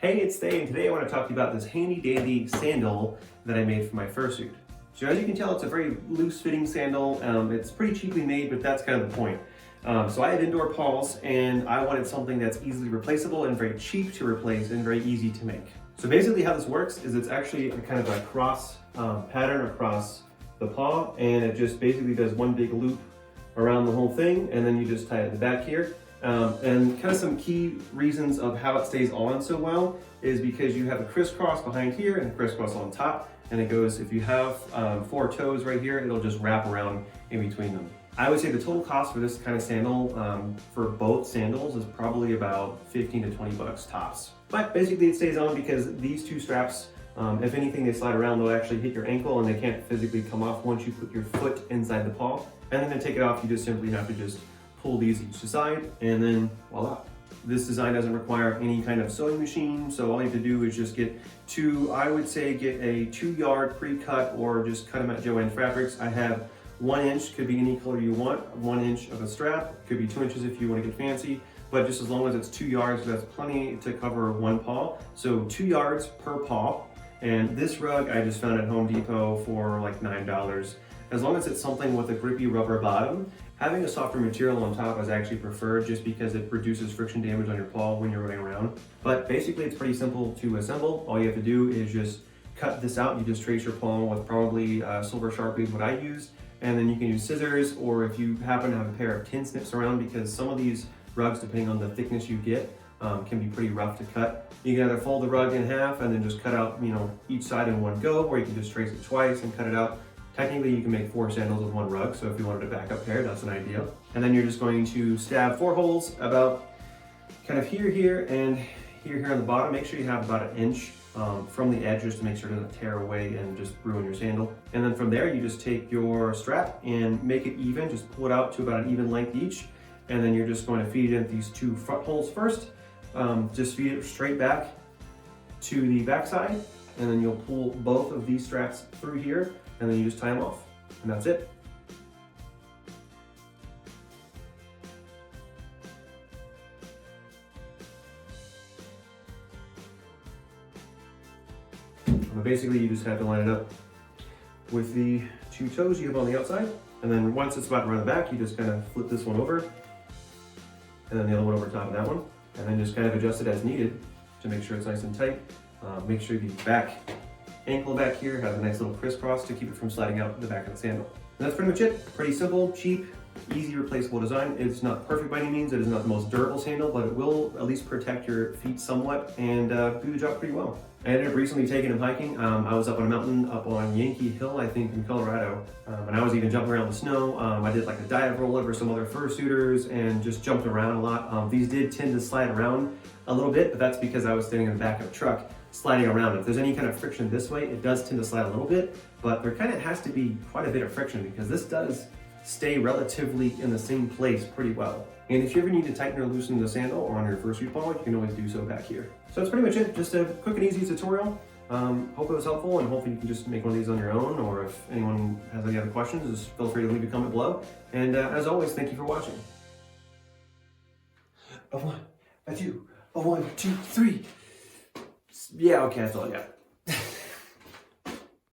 Hey, it's Thay, and today I want to talk to you about this handy dandy sandal that I made for my fursuit. So as you can tell, it's a very loose fitting sandal. It's pretty cheaply made, but that's kind of the point. So I have indoor paws, and I wanted something that's easily replaceable and very cheap to replace and very easy to make. So basically how this works is it's actually a kind of a cross pattern across the paw, and it just basically does one big loop around the whole thing, and then you just tie it in the back here. And kind of some key reasons of how it stays on so well is because you have a crisscross behind here and a crisscross on top, and it goes, if you have 4 toes right here, it'll just wrap around in between them. I would say the total cost for this kind of sandal for both sandals is probably about 15 to 20 bucks tops. But basically it stays on because these two straps, if anything, they slide around, they'll actually hit your ankle and they can't physically come off once you put your foot inside the paw. And then to take it off, you just simply have to just pull these each side, and then voila. This design doesn't require any kind of sewing machine, so all you have to do is just get I would say get a 2-yard pre-cut, or just cut them at Joann Fabrics. I have 1 inch, could be any color you want, 1 inch of a strap, could be 2 inches if you want to get fancy, but just as long as it's 2 yards, that's plenty to cover one paw. So 2 yards per paw. And this rug I just found at Home Depot for like $9. As long as it's something with a grippy rubber bottom, having a softer material on top is actually preferred just because it reduces friction damage on your paw when you're running around. But basically it's pretty simple to assemble. All you have to do is just cut this out. You just trace your paw with probably silver Sharpie is what I use. And then you can use scissors, or if you happen to have a pair of tin snips around, because some of these rugs, depending on the thickness you get, can be pretty rough to cut. You can either fold the rug in half and then just cut out, each side in one go, or you can just trace it twice and cut it out. Technically, you can make 4 sandals with 1 rug, so if you wanted a backup pair, that's an idea. And then you're just going to stab 4 holes about kind of here, and here on the bottom. Make sure you have about 1 inch from the edge, just to make sure it doesn't tear away and just ruin your sandal. And then from there, you just take your strap and make it even. Just pull it out to about an even length each. And then you're just going to feed it in these 2 front holes first. Just feed it straight back to the back side, and then you'll pull both of these straps through here, and then you just tie them off, and that's it. But basically, you just have to line it up with the 2 toes you have on the outside, and then once it's about around the back, you just kind of flip this one over, and then the other one over top of that one, and then just kind of adjust it as needed to make sure it's nice and tight. Make sure the back ankle back here has a nice little crisscross to keep it from sliding out the back of the sandal. And that's pretty much it. Pretty simple, cheap, easy replaceable design. It's not perfect by any means. It is not the most durable sandal, but it will at least protect your feet somewhat and do the job pretty well. I ended up recently taking him hiking. I was up on a mountain up on Yankee Hill, I think, in Colorado. And I was even jumping around the snow. I did like a dive roll over some other fursuiters and just jumped around a lot. These did tend to slide around a little bit, but that's because I was standing in the back of a truck sliding around. If there's any kind of friction this way, it does tend to slide a little bit, but there kind of has to be quite a bit of friction because this does stay relatively in the same place pretty well. And if you ever need to tighten or loosen the sandal or on your fursuit paw, you can always do so back here. So that's pretty much it. Just a quick and easy tutorial. Hope it was helpful, and hopefully you can just make one of these on your own, or if anyone has any other questions, just feel free to leave a comment below. And as always, thank you for watching. A 1, a 2, a 1, 2, 3. Yeah, okay, that's all I got.